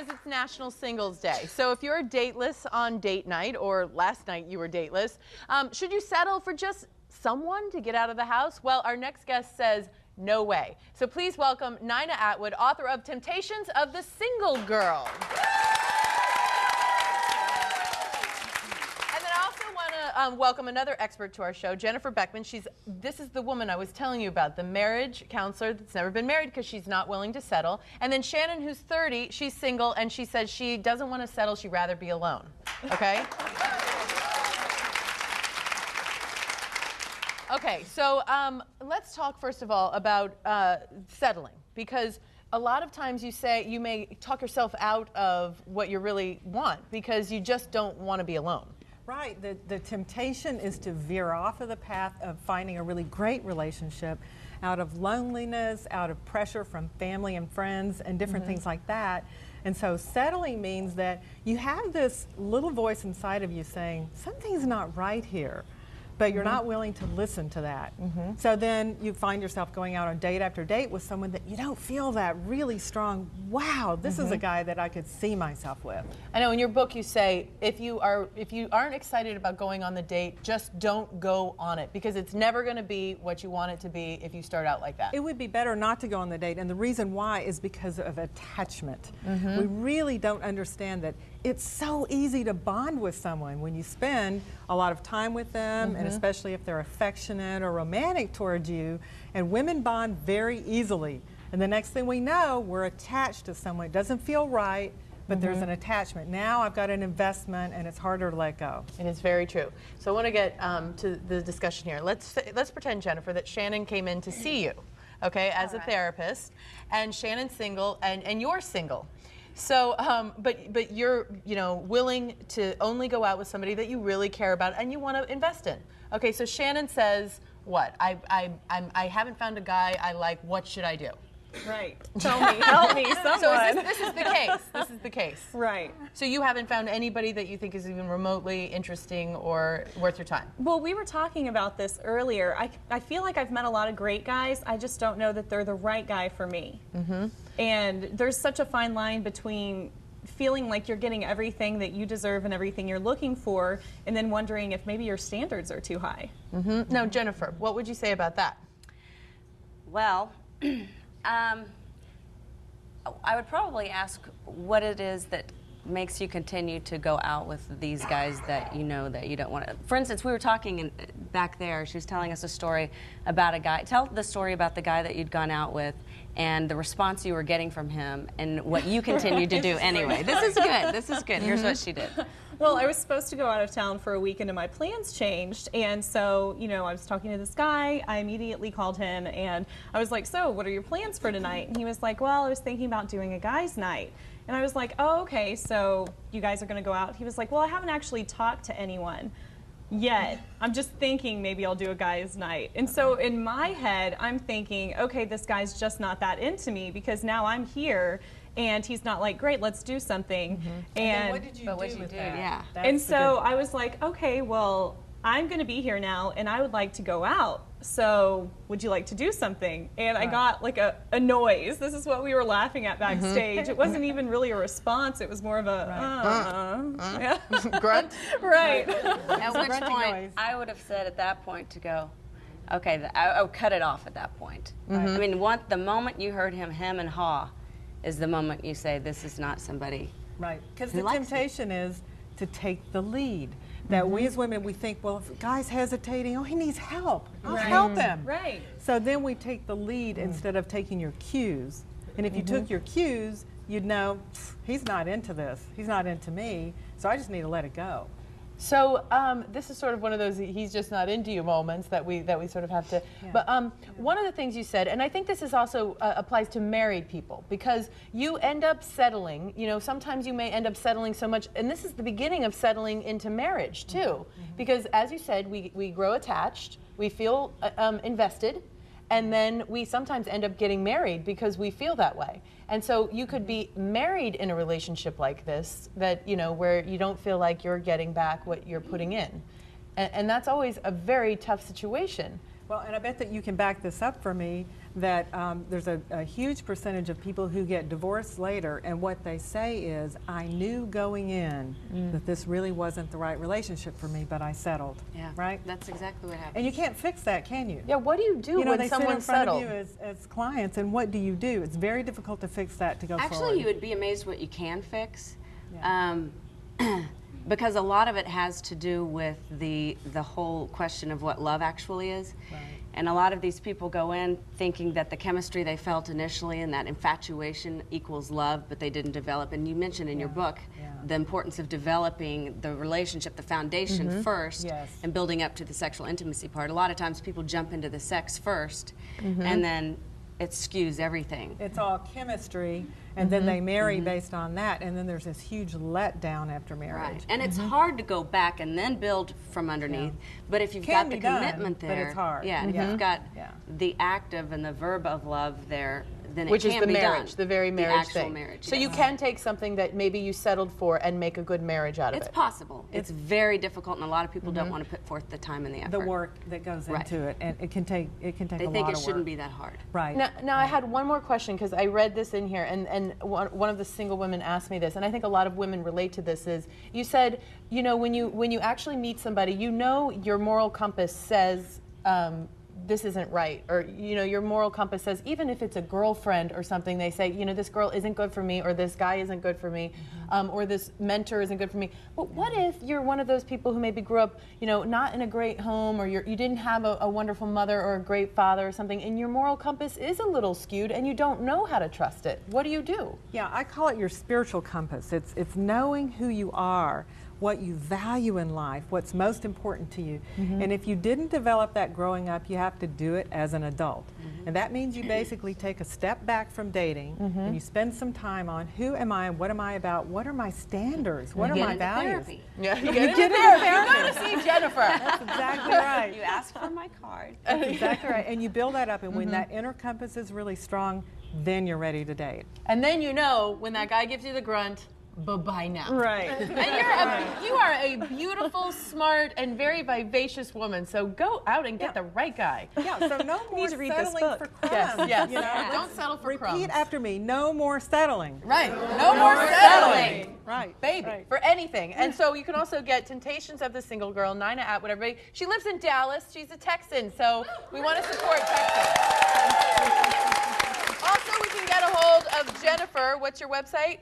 because it's National Singles Day. So if you're dateless on date night, or last night you were dateless, should you settle for just someone to get out of the house? Well, our next guest says no way. So please welcome Nina Atwood, author of Temptations of the Single Girl. Welcome another expert to our show, Jennifer Beckman. This is the woman I was telling you about, the marriage counselor that's never been married because she's not willing to settle. And then Shannon, who's 30, she's single, and she says she doesn't want to settle, she'd rather be alone. Okay? Okay, so let's talk first of all about settling, because a lot of times you may talk yourself out of what you really want because you just don't want to be alone. Right. The temptation is to veer off of the path of finding a really great relationship out of loneliness, out of pressure from family and friends and different things like that. And so settling means that you have this little voice inside of you saying, something's not right here, but you're not willing to listen to that. So then you find yourself going out on date after date with someone that you don't feel that really strong, wow, this is a guy that I could see myself with. I know in your book you say if you aren't excited about going on the date, just don't go on it, because it's never going to be what you want it to be if you start out like that. It would be better not to go on the date, and the reason why is because of attachment. We really don't understand that it's so easy to bond with someone when you spend a lot of time with them, and especially if they're affectionate or romantic towards you. And women bond very easily. And the next thing we know, we're attached to someone. It doesn't feel right, but there's an attachment. Now I've got an investment, and it's harder to let go. It is very true. So I want to get to the discussion here. Let's pretend, Jennifer, that Shannon came in to see you, okay, as a therapist, and Shannon's single, and you're single. So, but you're, willing to only go out with somebody that you really care about and you want to invest in. Okay, so Shannon says, what? I haven't found a guy I like. What should I do? Right. Tell me, help me, someone. So this is the case. This is the case. Right. So you haven't found anybody that you think is even remotely interesting or worth your time? Well, we were talking about this earlier. I feel like I've met a lot of great guys. I just don't know that they're the right guy for me. And there's such a fine line between feeling like you're getting everything that you deserve and everything you're looking for, and then wondering if maybe your standards are too high. Now, Jennifer, what would you say about that? Well, I would probably ask what it is that makes you continue to go out with these guys that you know that you don't want to. For instance, we were talking back there, she was telling us a story about a guy. Tell the story about the guy that you'd gone out with and the response you were getting from him and what you continued to do anyway. This is good. This is good. Here's what she did. Well, I was supposed to go out of town for a weekend and my plans changed, and so, I was talking to this guy. I immediately called him and I was like, so what are your plans for tonight? And he was like, well, I was thinking about doing a guy's night. And I was like, oh, okay, so you guys are going to go out? He was like, well, I haven't actually talked to anyone yet. I'm just thinking maybe I'll do a guy's night. And so in my head, I'm thinking, okay, this guy's just not that into me because now I'm here and he's not like, great, let's do something. And what did you do with that? Yeah. And so I was like, okay, well, I'm going to be here now and I would like to go out. So would you like to do something? And I got like a noise. This is what we were laughing at backstage. It wasn't even really a response. It was more of a grunt. Right. At which point, I would have said at that point to go, okay, I would cut it off at that point. I mean, the moment you heard him hem and haw is the moment you say, this is not somebody. Right, because the temptation is to take the lead. That we as women, we think, well, if a guy's hesitating, oh, he needs help. I'll help him. Right. So then we take the lead instead of taking your cues. And if you took your cues, you'd know, he's not into this. He's not into me. So I just need to let it go. So this is sort of one of those he's just not into you moments that we sort of have to. Yeah. But one of the things you said, and I think this is also applies to married people, because you end up settling. Sometimes you may end up settling so much, and this is the beginning of settling into marriage too, because as you said, we grow attached, we feel invested. And then we sometimes end up getting married because we feel that way. And so you could be married in a relationship like this that, where you don't feel like you're getting back what you're putting in. And that's always a very tough situation. Well, and I bet that you can back this up for me, that there's a huge percentage of people who get divorced later, and what they say is, I knew going in that this really wasn't the right relationship for me, but I settled. Yeah. Right? That's exactly what happened. And you can't fix that, can you? Yeah, what do you do You know, when they someone's sit in front settled? of you as clients, and what do you do? It's very difficult to fix that, to go forward. Actually, you would be amazed what you can fix. Yeah. Because a lot of it has to do with the whole question of what love actually is. Right. And a lot of these people go in thinking that the chemistry they felt initially and that infatuation equals love, but they didn't develop. And you mentioned in your book the importance of developing the relationship, the foundation first, and building up to the sexual intimacy part. A lot of times people jump into the sex first, and then it skews everything. It's all chemistry, and then they marry based on that, and then there's this huge letdown after marriage. Right. And it's hard to go back and then build from underneath. But if you've Can got the be done, commitment there, but it's hard. Yeah, if you've got the active and the verb of love there, then Which it is can the be marriage, done. the very marriage actual thing. Marriage, so yes. you can take something that maybe you settled for and make a good marriage out of It's it. possible. It's very difficult, and a lot of people don't want to put forth the time and the effort. The work that goes into it, and it can take a lot of work. They think it shouldn't be that hard. Right. Now I had one more question, because I read this in here, and one of the single women asked me this, and I think a lot of women relate to this, is you said, you know, when you actually meet somebody, you know your moral compass says, this isn't right, or you know, your moral compass says, even if it's a girlfriend or something, they say, you know, this girl isn't good for me, or this guy isn't good for me, or this mentor isn't good for me. But what if you're one of those people who maybe grew up, you know, not in a great home, or you didn't have a wonderful mother or a great father or something, and your moral compass is a little skewed and you don't know how to trust it? What do you do? Yeah, I call it your spiritual compass. It's knowing who you are, what you value in life, what's most important to you. And if you didn't develop that growing up, you have to do it as an adult. And that means you basically take a step back from dating and you spend some time on who am I, what am I about, what are my standards, what are my values. Therapy. Yeah, you get into therapy. You go to see Jennifer. That's exactly right. You ask for my card. That's exactly right. And you build that up, and when that inner compass is really strong, then you're ready to date. And then you know when that guy gives you the grunt, bye-bye now. Right. And you are a beautiful, smart, and very vivacious woman. So go out and get the right guy. Yeah, so no more to read this settling book. for crumbs. Yes. You know, Don't settle for crumbs. repeat after me, no more settling. Right. No more settling. Right. Baby, Right. for anything. And so you can also get Temptations of the Single Girl, Nina Atwood, everybody. She lives in Dallas. She's a Texan, so we want to support Texans. Also, we can get a hold of Jennifer. What's your website?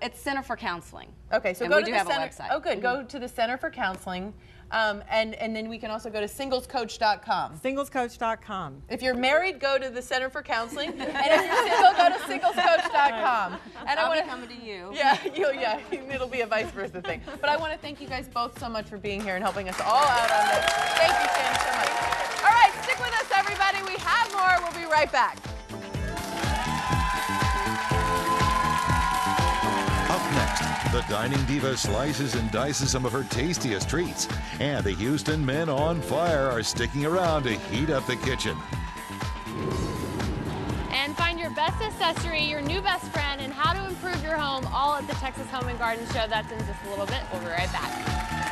It's Center for Counseling. Okay, so And go we to do the have a center. website. Oh, good. Go to the Center for Counseling, and then we can also go to singlescoach.com. Singlescoach.com. If you're married, go to the Center for Counseling, and if you're single, go to singlescoach.com. And I'll I be want to coming to you. Yeah, it'll be a vice versa thing. But I want to thank you guys both so much for being here and helping us all out on this. Thank you, Shannon, so much. All right, stick with us, everybody. We have more. We'll be right back. Up next, the dining diva slices and dices some of her tastiest treats. And the Houston men on fire are sticking around to heat up the kitchen. And find your best accessory, your new best friend, and how to improve your home all at the Texas Home and Garden Show. That's in just a little bit. We'll be right back.